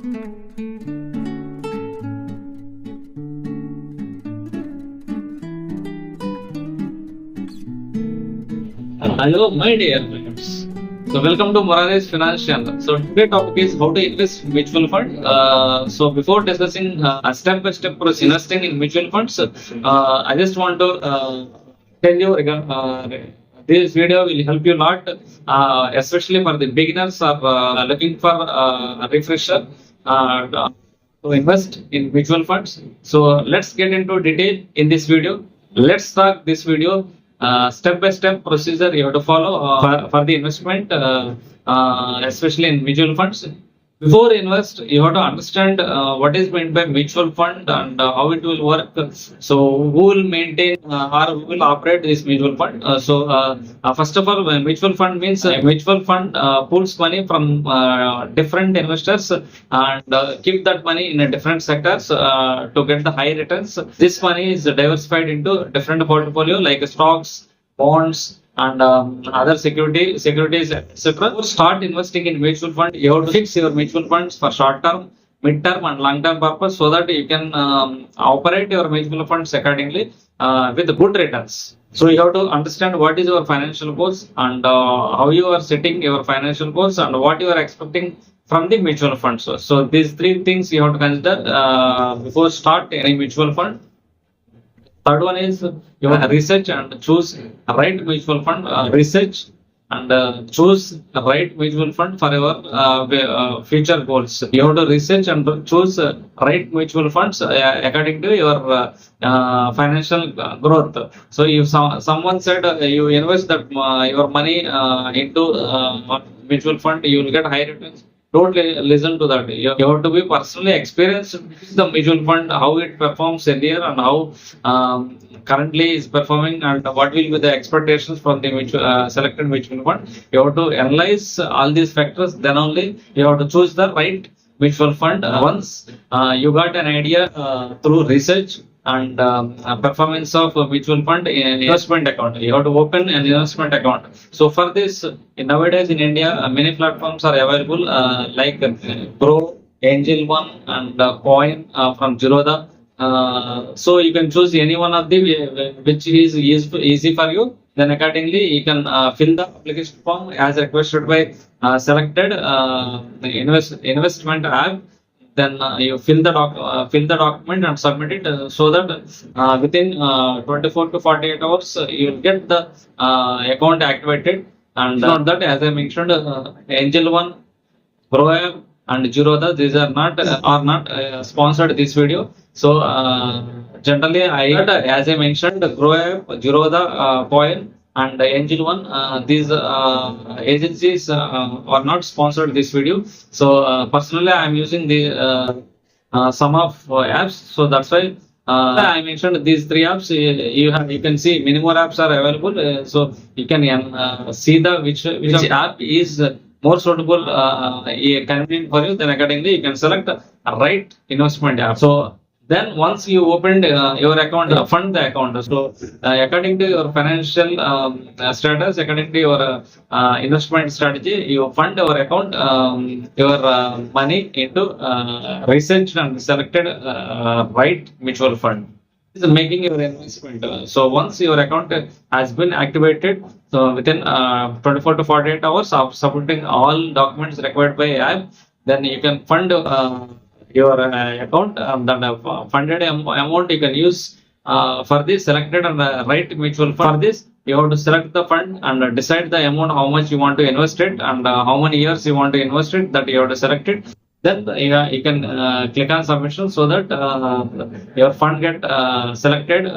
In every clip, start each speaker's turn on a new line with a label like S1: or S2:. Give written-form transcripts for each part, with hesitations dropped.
S1: Hello, my dear friends. So, welcome to Morales Finance Channel. So, today topic is how to invest in mutual fund. So, before discussing a step-by-step process investing in mutual funds, I just want to tell you this video will help you a lot, especially for the beginners or looking for a refresher to invest in mutual funds. So, let's get into detail in this video. Let's start this video. Step-by-step procedure you have to follow for the investment, especially in mutual funds. Before invest, you have to understand what is meant by mutual fund and how it will work. So, who will maintain or who will operate this mutual fund? First of all, mutual fund means mutual fund pools money from different investors and keep that money in a different sectors to get the high returns. This money is diversified into different portfolio like stocks, bonds, and other securities, etc. Start investing in mutual fund. You have to fix your mutual funds for short term, mid term, and long term purpose so that you can operate your mutual funds accordingly with good returns. So you have to understand what is your financial goals and how you are setting your financial goals and what you are expecting from the mutual funds. So these three things you have to consider before start any mutual fund. Third one is you have research and choose a right mutual fund. Research and choose a right mutual fund for your future goals. You have to research and choose right mutual funds according to your financial growth. So if someone said you invest that your money into mutual fund, you will get high returns. Don't listen to that. You have to be personally experienced the mutual fund, how it performs earlier and how currently is performing and what will be the expectations from the selected mutual fund. You have to analyze all these factors, then only you have to choose the right mutual fund. Once you got an idea through research and performance of mutual fund investment account, you have to open an investment account. So for this, nowadays in India, many platforms are available like Grow, Angel One, and Coin from Zerodha. So you can choose any one of the which is easy for you. Then accordingly, you can fill the application form as requested by selected investment app. Then you fill the document and submit it so that within 24 to 48 hours you will get the account activated. And not that, as I mentioned, Angel One, Pro App, and Zerodha, these are not sponsored this video. So generally, as I mentioned, Pro App, Zerodha, Coin, and Angel One, these agencies are not sponsored this video. So personally, I am using the some of apps. So that's why I mentioned these three apps. You can see many more apps are available. So you can see the which app is more suitable, convenient for you. Then accordingly, you can select a right investment app. So then once you opened your account, fund the account. So according to your financial status, according to your investment strategy, you fund your account, your money into researched and selected right mutual fund. This is making your investment. So once your account has been activated, so within 24 to 48 hours of submitting all documents required by app, then you can fund your account. The funded amount you can use for the selected and right mutual fund. For this, you have to select the fund and decide the amount, how much you want to invest it, and how many years you want to invest it. That you have to select it. Then you can click on submission so that your fund get selected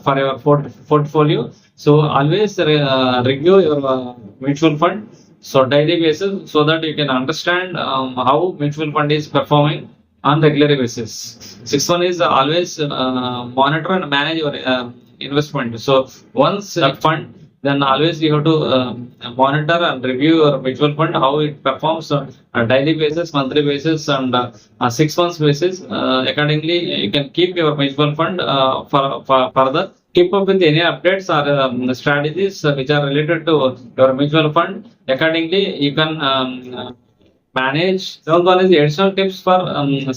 S1: for your portfolio. So always review your mutual fund so daily basis so that you can understand how mutual fund is performing on regular basis. Sixth one is always monitor and manage your investment. So once that fund, then always you have to monitor and review your mutual fund, how it performs on a daily basis, monthly basis, and 6 months basis. Accordingly, you can keep your mutual fund for further. Keep up with any updates or strategies which are related to your mutual fund. Accordingly, you can manage. Seventh one is the additional tips for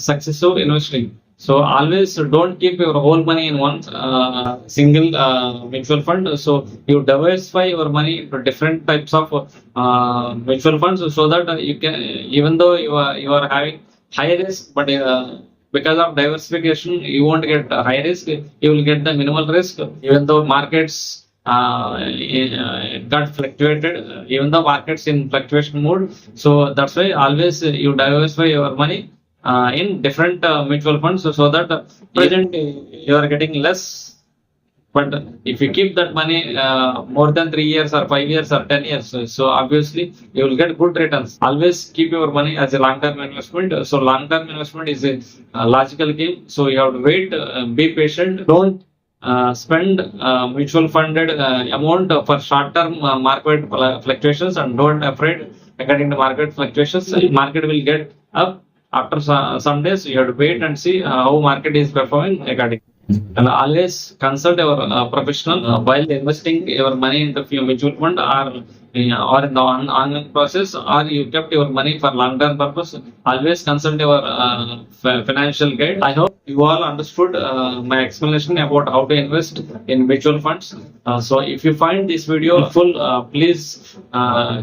S1: successful investing. So always don't keep your whole money in one single mutual fund. So you diversify your money into different types of mutual funds, so that you can, even though you are having high risk, but because of diversification, you won't get high risk. You will get the minimal risk, even though markets got fluctuated, even though markets in fluctuation mode. So that's why always you diversify your money in different mutual funds, so that present you are getting less. But if you keep that money more than 3 years or 5 years or 10 years, so obviously you will get good returns. Always keep your money as a long-term investment. So long-term investment is a logical game. So you have to wait, be patient. Don't spend mutual funded amount for short-term market fluctuations, and don't afraid regarding the market fluctuations. Market will get up after some days. You have to wait and see how market is performing according. And always consult your professional while investing your money into your mutual fund, or in the ongoing process, or you kept your money for long term purpose. Always consult your financial guide. I hope you all understood my explanation about how to invest in mutual funds. So if you find this video full, please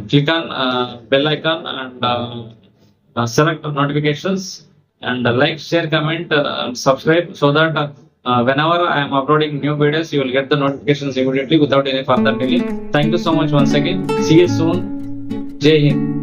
S1: click on bell icon and select notifications, and like, share, comment, subscribe, so that whenever I am uploading new videos, you will get the notifications immediately without any further delay. Thank you so much once again. See you soon. Jai Hind.